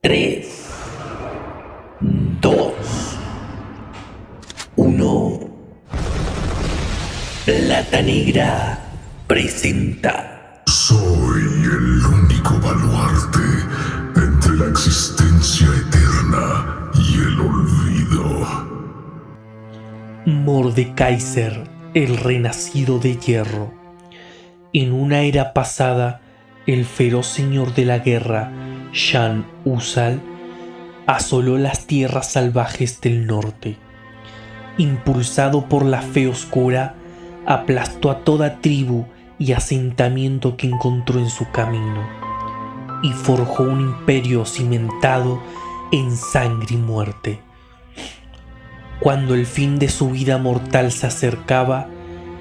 3, 2, 1. Plata Negra presenta. Soy el único baluarte entre la existencia eterna y el olvido. Mordekaiser, el renacido de hierro. En una era pasada, el feroz señor de la guerra, Shan Usal, asoló las tierras salvajes del norte. Impulsado por la fe oscura, aplastó a toda tribu y asentamiento que encontró en su camino, y forjó un imperio cimentado en sangre y muerte. Cuando el fin de su vida mortal se acercaba,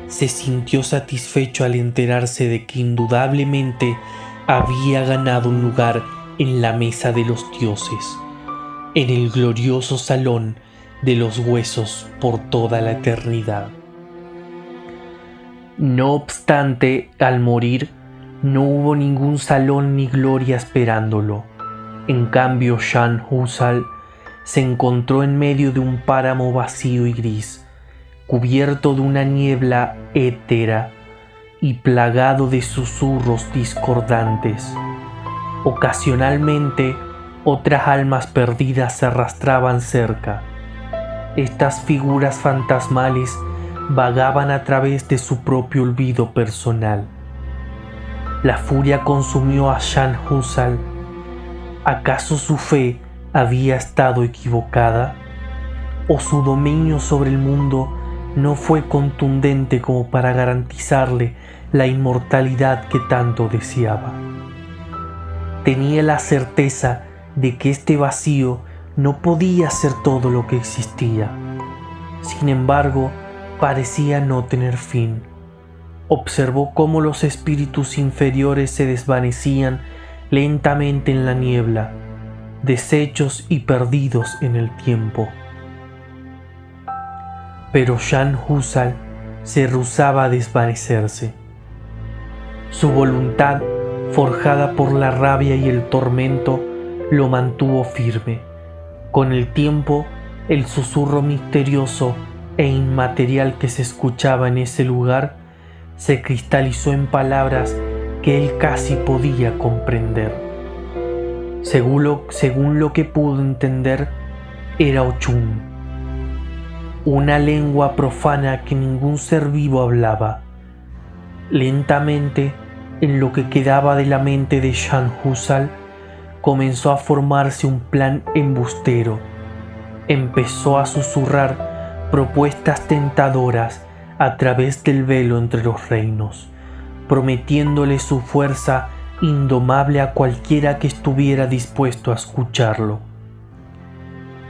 se sintió satisfecho al enterarse de que indudablemente había ganado un lugar en la mesa de los dioses, en el glorioso salón de los huesos por toda la eternidad. No obstante, al morir, no hubo ningún salón ni gloria esperándolo. En cambio, Shan Usal se encontró en medio de un páramo vacío y gris, cubierto de una niebla étera y plagado de susurros discordantes. Ocasionalmente, otras almas perdidas se arrastraban cerca. Estas figuras fantasmales vagaban a través de su propio olvido personal. La furia consumió a Shan Usal. ¿Acaso su fe había estado equivocada? ¿O su dominio sobre el mundo no fue contundente como para garantizarle la inmortalidad que tanto deseaba? Tenía la certeza de que este vacío no podía ser todo lo que existía. Sin embargo, parecía no tener fin. Observó cómo los espíritus inferiores se desvanecían lentamente en la niebla, deshechos y perdidos en el tiempo. Pero Shan Usal se rehusaba a desvanecerse. Su voluntad, forjada por la rabia y el tormento, lo mantuvo firme. Con el tiempo, el susurro misterioso e inmaterial que se escuchaba en ese lugar se cristalizó en palabras que él casi podía comprender. Según lo que pudo entender, era Ochun, una lengua profana que ningún ser vivo hablaba. Lentamente, en lo que quedaba de la mente de Shan Usal, comenzó a formarse un plan embustero. Empezó a susurrar propuestas tentadoras a través del velo entre los reinos, prometiéndole su fuerza indomable a cualquiera que estuviera dispuesto a escucharlo.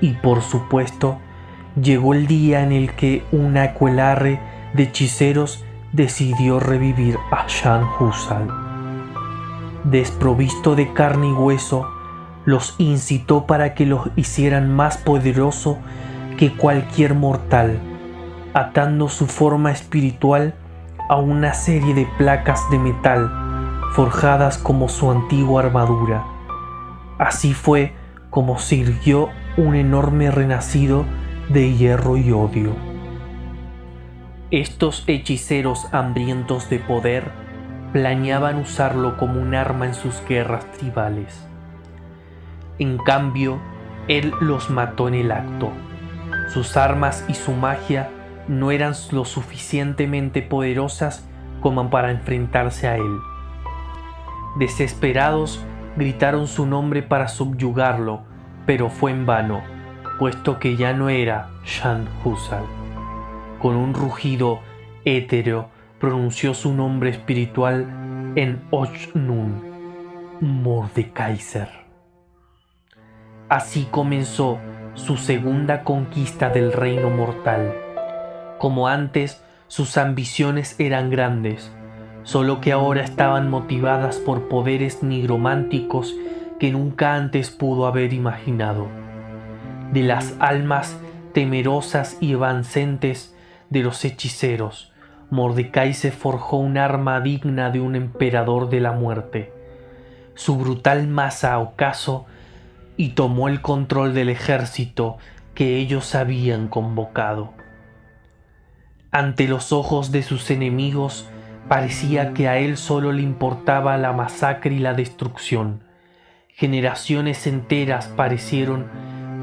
Y por supuesto, llegó el día en el que un aquelarre de hechiceros decidió revivir a Shan Usal. Desprovisto de carne y hueso, los incitó para que los hicieran más poderoso que cualquier mortal, atando su forma espiritual a una serie de placas de metal forjadas como su antigua armadura. Así fue como se irguió un enorme renacido de hierro y odio. Estos hechiceros hambrientos de poder planeaban usarlo como un arma en sus guerras tribales. En cambio, él los mató en el acto. Sus armas y su magia no eran lo suficientemente poderosas como para enfrentarse a él. Desesperados, gritaron su nombre para subyugarlo, pero fue en vano, puesto que ya no era Shan Usal. Con un rugido étereo, pronunció su nombre espiritual en Ochnun, Mordekaiser. Así comenzó su segunda conquista del reino mortal. Como antes, sus ambiciones eran grandes, solo que ahora estaban motivadas por poderes nigrománticos que nunca antes pudo haber imaginado. De las almas temerosas y evanescentes de los hechiceros, Mordekaiser forjó un arma digna de un emperador de la muerte. Su brutal masa ocaso y tomó el control del ejército que ellos habían convocado. Ante los ojos de sus enemigos parecía que a él solo le importaba la masacre y la destrucción. Generaciones enteras parecieron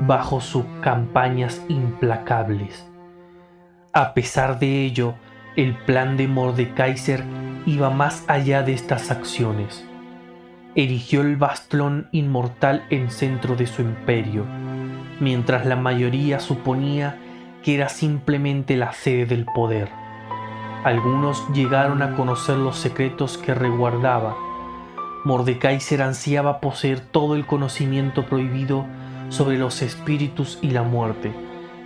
bajo sus campañas implacables. A pesar de ello, el plan de Mordekaiser iba más allá de estas acciones. Erigió el bastón inmortal en centro de su imperio, mientras la mayoría suponía que era simplemente la sede del poder. Algunos llegaron a conocer los secretos que resguardaba. Mordekaiser ansiaba poseer todo el conocimiento prohibido sobre los espíritus y la muerte,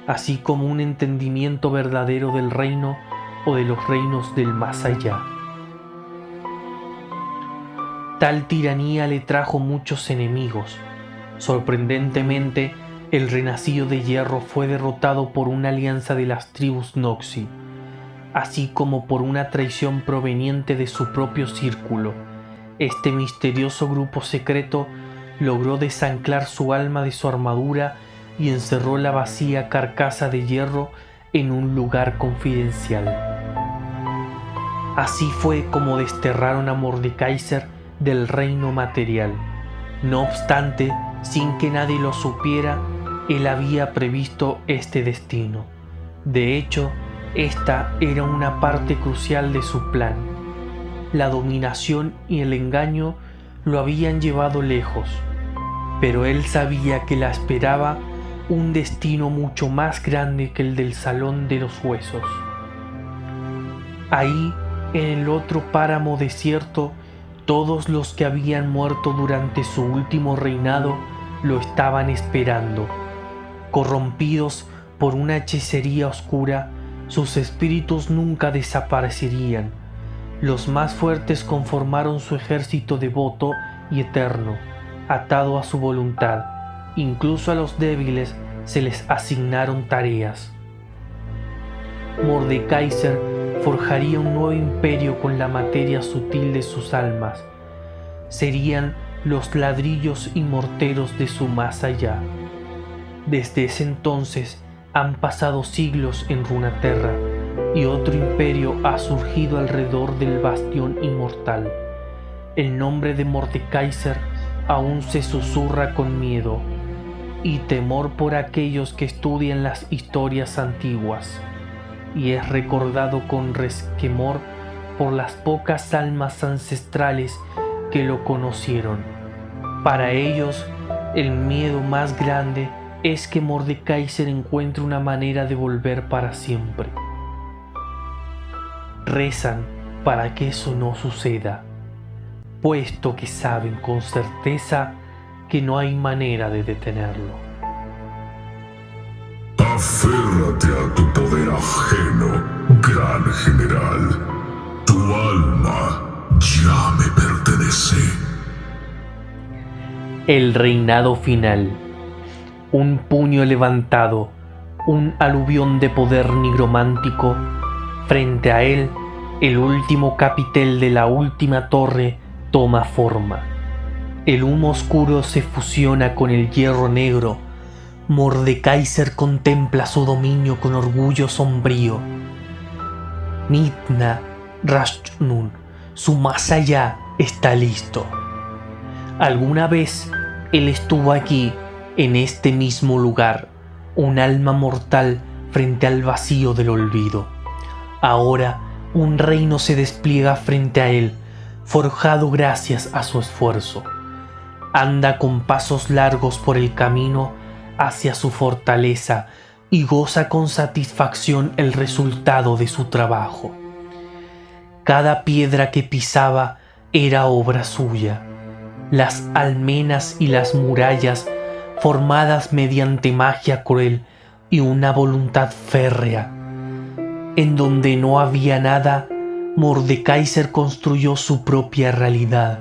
así como un entendimiento verdadero del reino o de los reinos del más allá. Tal tiranía le trajo muchos enemigos. Sorprendentemente, el renacido de hierro fue derrotado por una alianza de las tribus Noxi, así como por una traición proveniente de su propio círculo. Este misterioso grupo secreto logró desanclar su alma de su armadura y encerró la vacía carcasa de hierro en un lugar confidencial. Así fue como desterraron a Mordekaiser del reino material. No obstante, sin que nadie lo supiera, él había previsto este destino. De hecho, esta era una parte crucial de su plan. La dominación y el engaño lo habían llevado lejos, pero él sabía que la esperaba un destino mucho más grande que el del Salón de los Huesos. Ahí, en el otro páramo desierto, todos los que habían muerto durante su último reinado lo estaban esperando. Corrompidos por una hechicería oscura, sus espíritus nunca desaparecerían. Los más fuertes conformaron su ejército devoto y eterno, atado a su voluntad. Incluso a los débiles se les asignaron tareas. Mordekaiser forjaría un nuevo imperio con la materia sutil de sus almas. Serían los ladrillos y morteros de su más allá. Desde ese entonces han pasado siglos en Runeterra y otro imperio ha surgido alrededor del bastión inmortal. El nombre de Mordekaiser aún se susurra con miedo y temor por aquellos que estudian las historias antiguas, y es recordado con resquemor por las pocas almas ancestrales que lo conocieron. Para ellos, el miedo más grande es que Mordekaiser encuentre una manera de volver para siempre. Rezan para que eso no suceda, puesto que saben con certeza que no hay manera de detenerlo. Aférrate a tu poder ajeno, gran general. Tu alma ya me pertenece. El reinado final. Un puño levantado, un aluvión de poder nigromántico. Frente a él, el último capitel de la última torre toma forma. El humo oscuro se fusiona con el hierro negro. Mordekaiser contempla su dominio con orgullo sombrío. Nitna Rashnun, su más allá, está listo. Alguna vez él estuvo aquí, en este mismo lugar, un alma mortal frente al vacío del olvido. Ahora un reino se despliega frente a él, forjado gracias a su esfuerzo. Anda con pasos largos por el camino hacia su fortaleza y goza con satisfacción el resultado de su trabajo. Cada piedra que pisaba era obra suya. Las almenas y las murallas, formadas mediante magia cruel y una voluntad férrea. En donde no había nada, Mordekaiser construyó su propia realidad,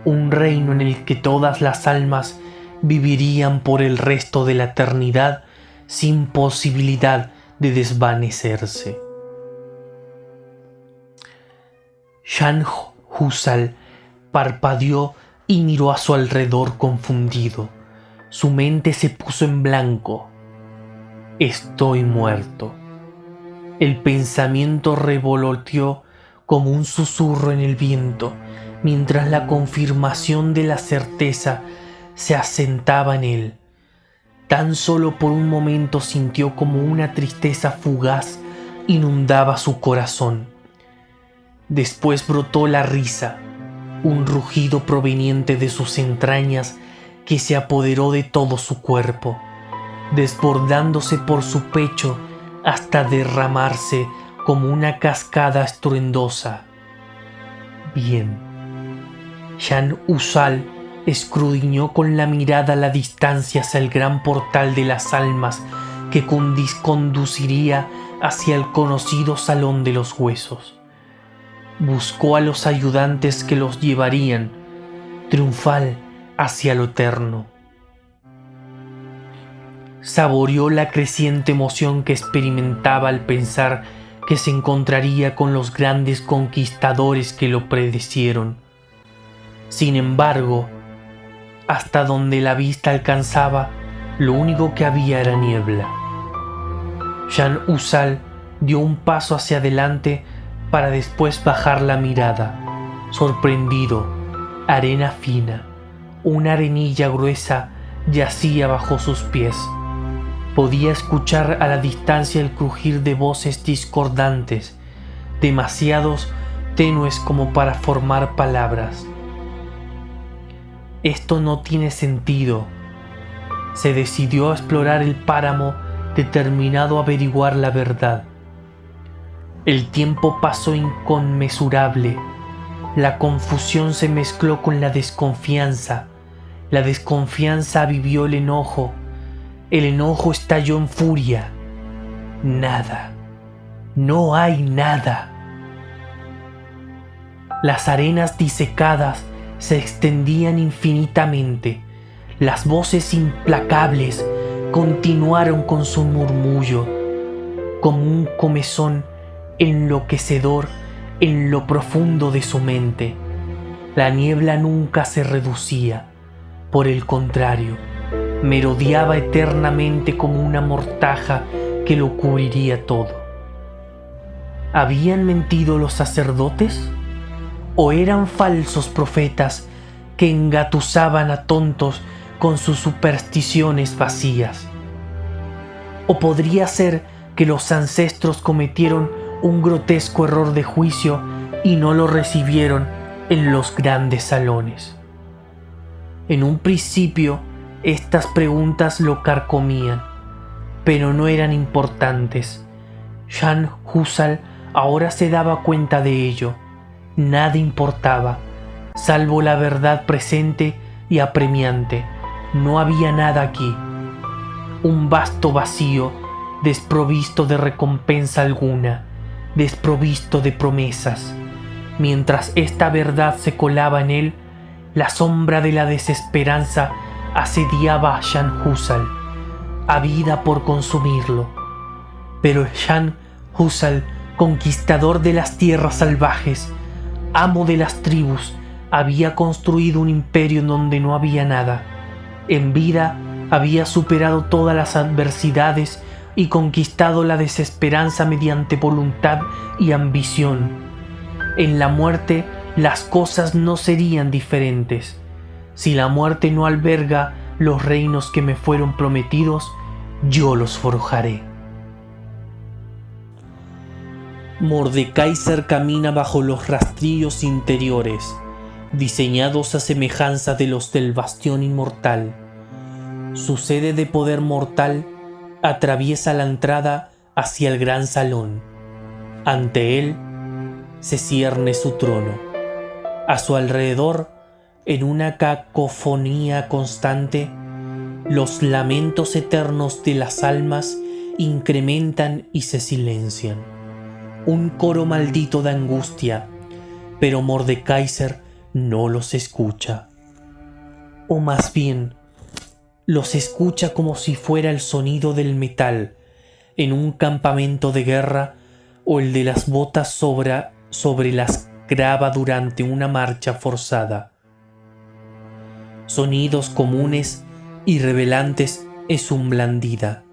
un reino en el que todas las almas vivirían por el resto de la eternidad sin posibilidad de desvanecerse. Shan Husal parpadeó y miró a su alrededor confundido. Su mente se puso en blanco. Estoy muerto. El pensamiento revoloteó como un susurro en el viento, mientras la confirmación de la certeza se asentaba en él. Tan solo por un momento sintió como una tristeza fugaz inundaba su corazón. Después brotó la risa, un rugido proveniente de sus entrañas que se apoderó de todo su cuerpo, desbordándose por su pecho hasta derramarse como una cascada estruendosa. Bien. Jan Usal escudriñó con la mirada la distancia hacia el gran portal de las almas que conduciría hacia el conocido Salón de los Huesos. Buscó a los ayudantes que los llevarían, triunfal, hacia lo eterno. Saboreó la creciente emoción que experimentaba al pensar que se encontraría con los grandes conquistadores que lo predecieron. Sin embargo, hasta donde la vista alcanzaba, lo único que había era niebla. Jan Usal dio un paso hacia adelante para después bajar la mirada. Sorprendido, arena fina, una arenilla gruesa yacía bajo sus pies. Podía escuchar a la distancia el crujir de voces discordantes, demasiados tenues como para formar palabras. Esto no tiene sentido. Se decidió a explorar el páramo, determinado a averiguar la verdad. El tiempo pasó inconmensurable. La confusión se mezcló con la desconfianza. La desconfianza avivió el enojo. El enojo estalló en furia. Nada. No hay nada. Las arenas disecadas se extendían infinitamente. Las voces implacables continuaron con su murmullo, como un comezón enloquecedor en lo profundo de su mente. La niebla nunca se reducía, por el contrario, merodeaba eternamente como una mortaja que lo cubriría todo. ¿Habían mentido los sacerdotes? ¿O eran falsos profetas que engatusaban a tontos con sus supersticiones vacías? ¿O podría ser que los ancestros cometieron un grotesco error de juicio y no lo recibieron en los grandes salones? En un principio, estas preguntas lo carcomían, pero no eran importantes. Jan Usal ahora se daba cuenta de ello. Nada importaba, salvo la verdad presente y apremiante. No había nada aquí. Un vasto vacío, desprovisto de recompensa alguna, desprovisto de promesas. Mientras esta verdad se colaba en él, la sombra de la desesperanza asediaba a Jan Usal, ávida por consumirlo. Pero Jan Usal, conquistador de las tierras salvajes, amo de las tribus, había construido un imperio en donde no había nada. En vida había superado todas las adversidades y conquistado la desesperanza mediante voluntad y ambición. En la muerte las cosas no serían diferentes. Si la muerte no alberga los reinos que me fueron prometidos, yo los forjaré. Mordekaiser camina bajo los rastrillos interiores, diseñados a semejanza de los del bastión inmortal. Su sede de poder mortal atraviesa la entrada hacia el gran salón. Ante él se cierne su trono. A su alrededor, en una cacofonía constante, los lamentos eternos de las almas incrementan y se silencian. Un coro maldito de angustia, pero Mordekaiser no los escucha. O más bien, los escucha como si fuera el sonido del metal en un campamento de guerra o el de las botas sobre las grava durante una marcha forzada. Sonidos comunes y revelantes es un blandida.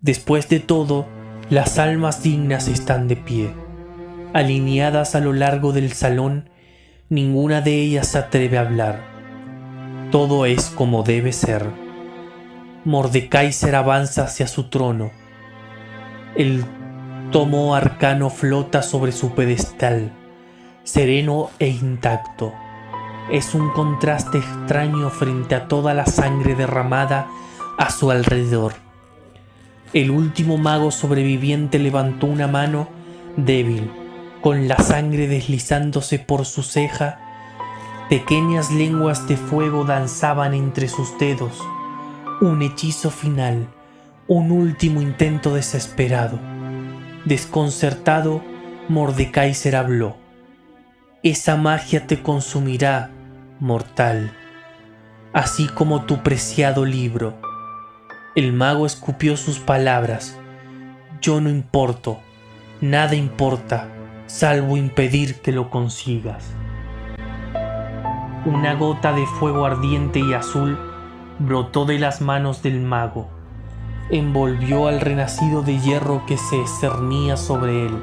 Después de todo, las almas dignas están de pie, alineadas a lo largo del salón. Ninguna de ellas se atreve a hablar. Todo es como debe ser. Mordekaiser avanza hacia su trono. El tomo arcano flota sobre su pedestal, sereno e intacto. Es un contraste extraño frente a toda la sangre derramada a su alrededor. El último mago sobreviviente levantó una mano débil, con la sangre deslizándose por su ceja. Pequeñas lenguas de fuego danzaban entre sus dedos. Un hechizo final, un último intento desesperado. Desconcertado, Mordekaiser habló. Esa magia te consumirá, mortal, así como tu preciado libro. El mago escupió sus palabras. Yo no importo, nada importa, salvo impedir que lo consigas. Una gota de fuego ardiente y azul brotó de las manos del mago. Envolvió al renacido de hierro que se cernía sobre él.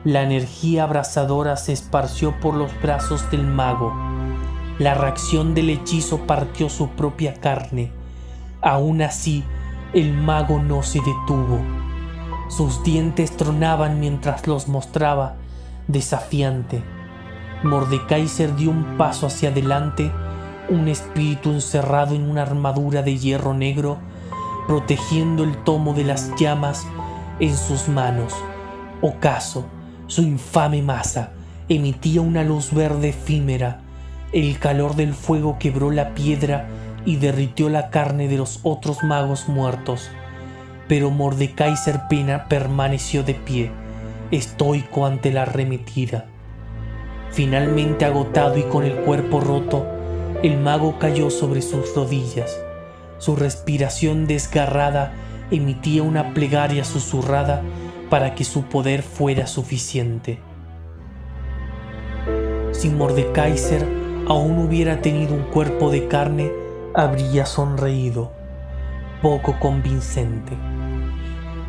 La energía abrasadora se esparció por los brazos del mago. La reacción del hechizo partió su propia carne. Aún así, el mago no se detuvo. Sus dientes tronaban mientras los mostraba, desafiante. Mordekaiser dio un paso hacia adelante, un espíritu encerrado en una armadura de hierro negro, protegiendo el tomo de las llamas en sus manos. Ocaso, su infame masa, emitía una luz verde efímera. El calor del fuego quebró la piedra y derritió la carne de los otros magos muertos. Pero Mordekaiser permaneció de pie, estoico ante la arremetida. Finalmente agotado y con el cuerpo roto, el mago cayó sobre sus rodillas. Su respiración desgarrada emitía una plegaria susurrada para que su poder fuera suficiente. Si Mordekaiser aún hubiera tenido un cuerpo de carne, habría sonreído, poco convincente.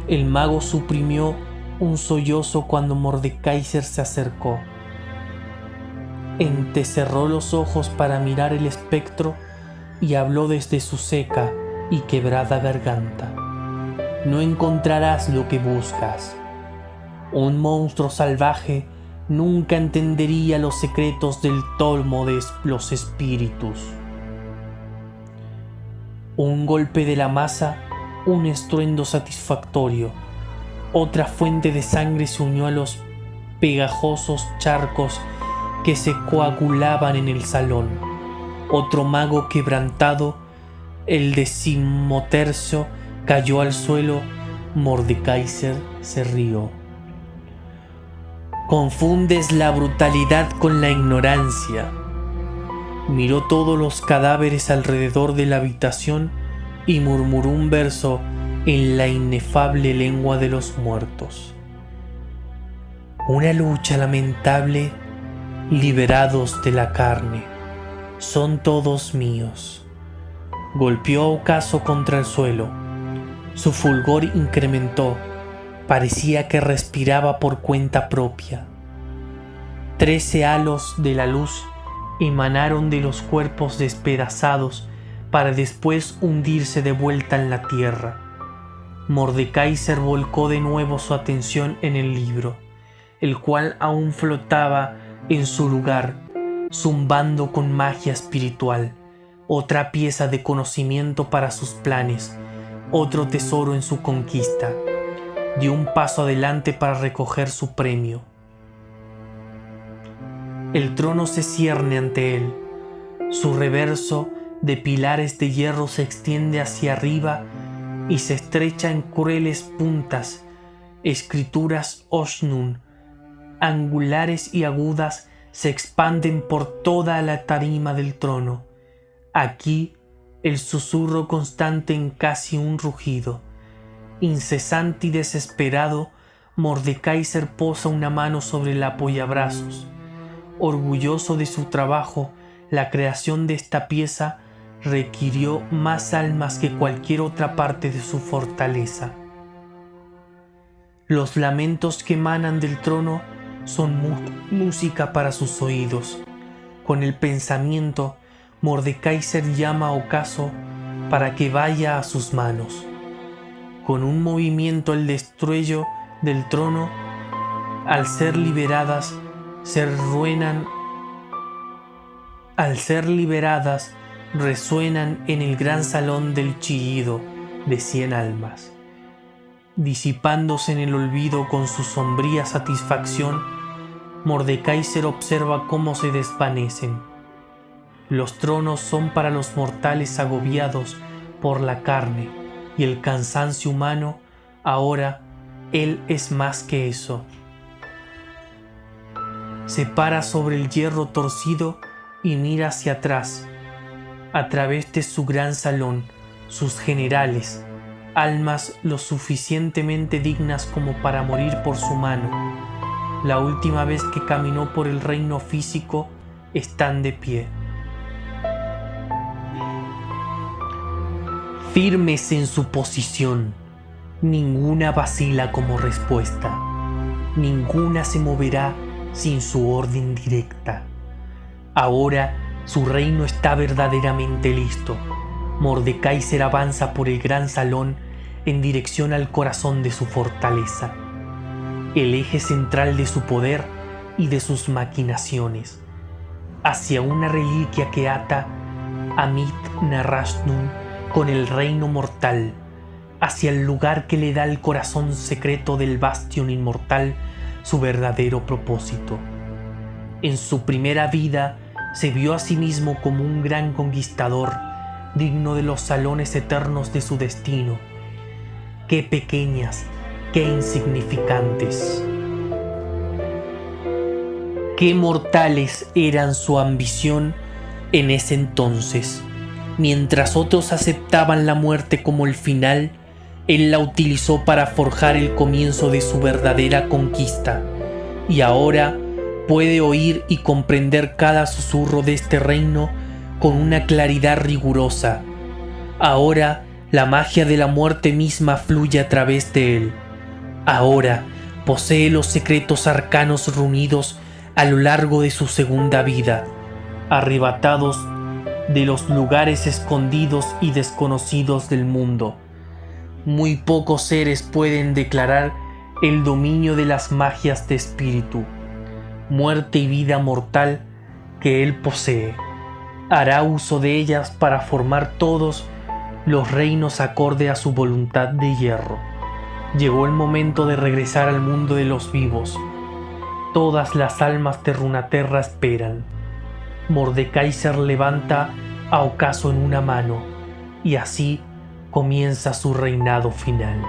El mago suprimió un sollozo cuando Mordekaiser se acercó. Entrecerró los ojos para mirar el espectro y habló desde su seca y quebrada garganta. No encontrarás lo que buscas. Un monstruo salvaje nunca entendería los secretos del tomo de los espíritus. Un golpe de la masa, un estruendo satisfactorio. Otra fuente de sangre se unió a los pegajosos charcos que se coagulaban en el salón. Otro mago quebrantado, el 13º, cayó al suelo. Mordekaiser se rió. Confundes la brutalidad con la ignorancia. Miró todos los cadáveres alrededor de la habitación y murmuró un verso en la inefable lengua de los muertos. Una lucha lamentable, liberados de la carne, son todos míos. Golpeó a ocaso contra el suelo. Su fulgor incrementó, parecía que respiraba por cuenta propia. 13 halos de la luz emanaron de los cuerpos despedazados para después hundirse de vuelta en la tierra. Mordekaiser volcó de nuevo su atención en el libro, el cual aún flotaba en su lugar, zumbando con magia espiritual, otra pieza de conocimiento para sus planes, otro tesoro en su conquista. Dio un paso adelante para recoger su premio. El trono se cierne ante él. Su reverso de pilares de hierro se extiende hacia arriba y se estrecha en crueles puntas. Escrituras Oshnun, angulares y agudas, se expanden por toda la tarima del trono. Aquí el susurro constante en casi un rugido. Incesante y desesperado, Mordekaiser posa una mano sobre el apoyabrazos. Orgulloso de su trabajo, la creación de esta pieza, requirió más almas que cualquier otra parte de su fortaleza. Los lamentos que emanan del trono son música para sus oídos. Con el pensamiento, Mordekaiser llama a Ocaso para que vaya a sus manos. Con un movimiento el destruello del trono, al ser liberadas, resuenan en el gran salón del chillido de 100 almas. Disipándose en el olvido con su sombría satisfacción, Mordekaiser observa cómo se desvanecen. Los tronos son para los mortales agobiados por la carne y el cansancio humano. Ahora él es más que eso. Se para sobre el hierro torcido y mira hacia atrás. A través de su gran salón, sus generales, almas lo suficientemente dignas como para morir por su mano, la última vez que caminó por el reino físico, están de pie. Firmes en su posición, ninguna vacila como respuesta, ninguna se moverá sin su orden directa. Ahora su reino está verdaderamente listo. Mordekaiser avanza por el gran salón en dirección al corazón de su fortaleza, el eje central de su poder y de sus maquinaciones, hacia una reliquia que ata a Mit-Narashnun con el reino mortal, hacia el lugar que le da al corazón secreto del bastión inmortal su verdadero propósito. En su primera vida se vio a sí mismo como un gran conquistador, digno de los salones eternos de su destino. Qué pequeñas, qué insignificantes, qué mortales eran su ambición en ese entonces. Mientras otros aceptaban la muerte como el final, él la utilizó para forjar el comienzo de su verdadera conquista, y ahora puede oír y comprender cada susurro de este reino con una claridad rigurosa. Ahora la magia de la muerte misma fluye a través de él. Ahora posee los secretos arcanos reunidos a lo largo de su segunda vida, arrebatados de los lugares escondidos y desconocidos del mundo. Muy pocos seres pueden declarar el dominio de las magias de espíritu, muerte y vida mortal que él posee. Hará uso de ellas para formar todos los reinos acorde a su voluntad de hierro. Llegó el momento de regresar al mundo de los vivos. Todas las almas de Runaterra esperan. Mordekaiser levanta a Ocaso en una mano, y así comienza su reinado final.